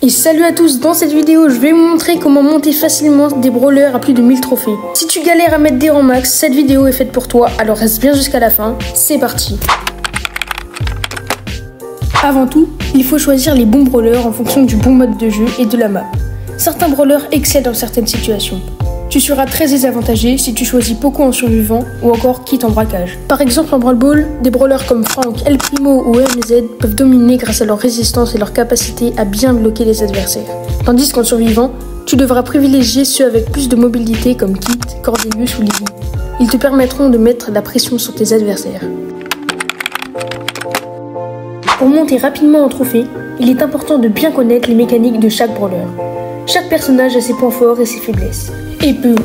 Et salut à tous, dans cette vidéo je vais vous montrer comment monter facilement des brawlers à plus de 1000 trophées. Si tu galères à mettre des rangs max, cette vidéo est faite pour toi, alors reste bien jusqu'à la fin, c'est parti. Avant tout, il faut choisir les bons brawlers en fonction du bon mode de jeu et de la map. Certains brawlers excellent dans certaines situations. Tu seras très désavantagé si tu choisis Poco en survivant ou encore Kit en braquage. Par exemple en Brawl Ball, des brawlers comme Frank, El Primo ou MZ peuvent dominer grâce à leur résistance et leur capacité à bien bloquer les adversaires. Tandis qu'en survivant, tu devras privilégier ceux avec plus de mobilité comme Kit, Cordelius ou Lily. Ils te permettront de mettre la pression sur tes adversaires. Pour monter rapidement en trophée, il est important de bien connaître les mécaniques de chaque brawler. Chaque personnage a ses points forts et ses faiblesses, et peut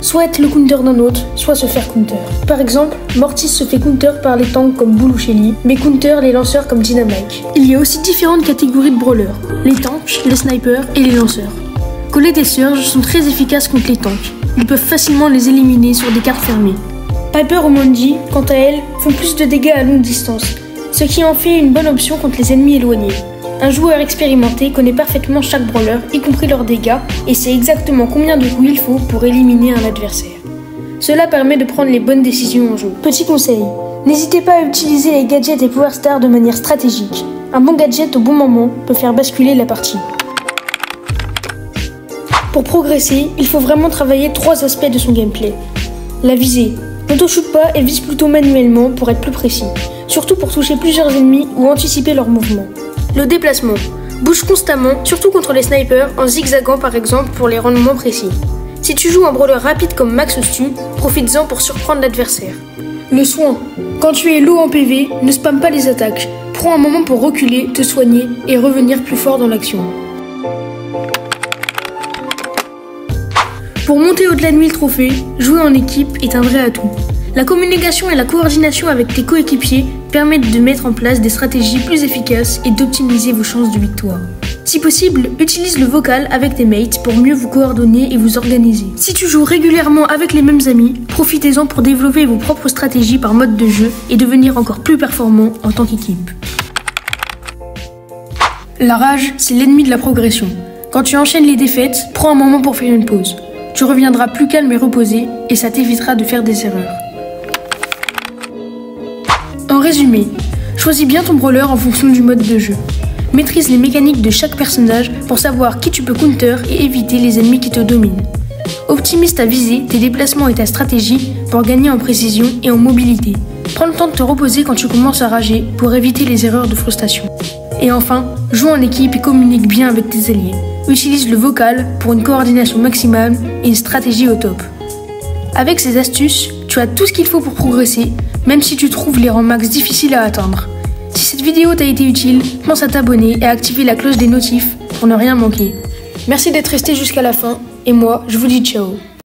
soit être le counter d'un autre, soit se faire counter. Par exemple, Mortis se fait counter par les tanks comme Bull ou Shelly, mais counter les lanceurs comme Dynamite. Il y a aussi différentes catégories de brawlers, les tanks, les snipers et les lanceurs. Colette et Surge sont très efficaces contre les tanks, ils peuvent facilement les éliminer sur des cartes fermées. Piper ou Mondi, quant à elles, font plus de dégâts à longue distance, ce qui en fait une bonne option contre les ennemis éloignés. Un joueur expérimenté connaît parfaitement chaque brawler, y compris leurs dégâts, et sait exactement combien de coups il faut pour éliminer un adversaire. Cela permet de prendre les bonnes décisions en jeu. Petit conseil, n'hésitez pas à utiliser les gadgets et Power Stars de manière stratégique. Un bon gadget au bon moment peut faire basculer la partie. Pour progresser, il faut vraiment travailler 3 aspects de son gameplay. La visée. N'auto-shoot pas et vise plutôt manuellement pour être plus précis, surtout pour toucher plusieurs ennemis ou anticiper leurs mouvements. Le déplacement. Bouge constamment, surtout contre les snipers, en zigzagant par exemple pour les rendre moins précis. Si tu joues un brawler rapide comme Max Stu, profites-en pour surprendre l'adversaire. Le soin. Quand tu es low en PV, ne spamme pas les attaques. Prends un moment pour reculer, te soigner et revenir plus fort dans l'action. Pour monter au-delà de 1000 trophées, jouer en équipe est un vrai atout. La communication et la coordination avec tes coéquipiers permettent de mettre en place des stratégies plus efficaces et d'optimiser vos chances de victoire. Si possible, utilise le vocal avec tes mates pour mieux vous coordonner et vous organiser. Si tu joues régulièrement avec les mêmes amis, profitez-en pour développer vos propres stratégies par mode de jeu et devenir encore plus performant en tant qu'équipe. La rage, c'est l'ennemi de la progression. Quand tu enchaînes les défaites, prends un moment pour faire une pause. Tu reviendras plus calme et reposé et ça t'évitera de faire des erreurs. En résumé, choisis bien ton brawler en fonction du mode de jeu. Maîtrise les mécaniques de chaque personnage pour savoir qui tu peux counter et éviter les ennemis qui te dominent. Optimise ta visée, tes déplacements et ta stratégie pour gagner en précision et en mobilité. Prends le temps de te reposer quand tu commences à rager pour éviter les erreurs de frustration. Et enfin, joue en équipe et communique bien avec tes alliés. Utilise le vocal pour une coordination maximale et une stratégie au top. Avec ces astuces, tu as tout ce qu'il faut pour progresser, même si tu trouves les rangs max difficiles à atteindre. Si cette vidéo t'a été utile, pense à t'abonner et à activer la cloche des notifs pour ne rien manquer. Merci d'être resté jusqu'à la fin, et moi, je vous dis ciao.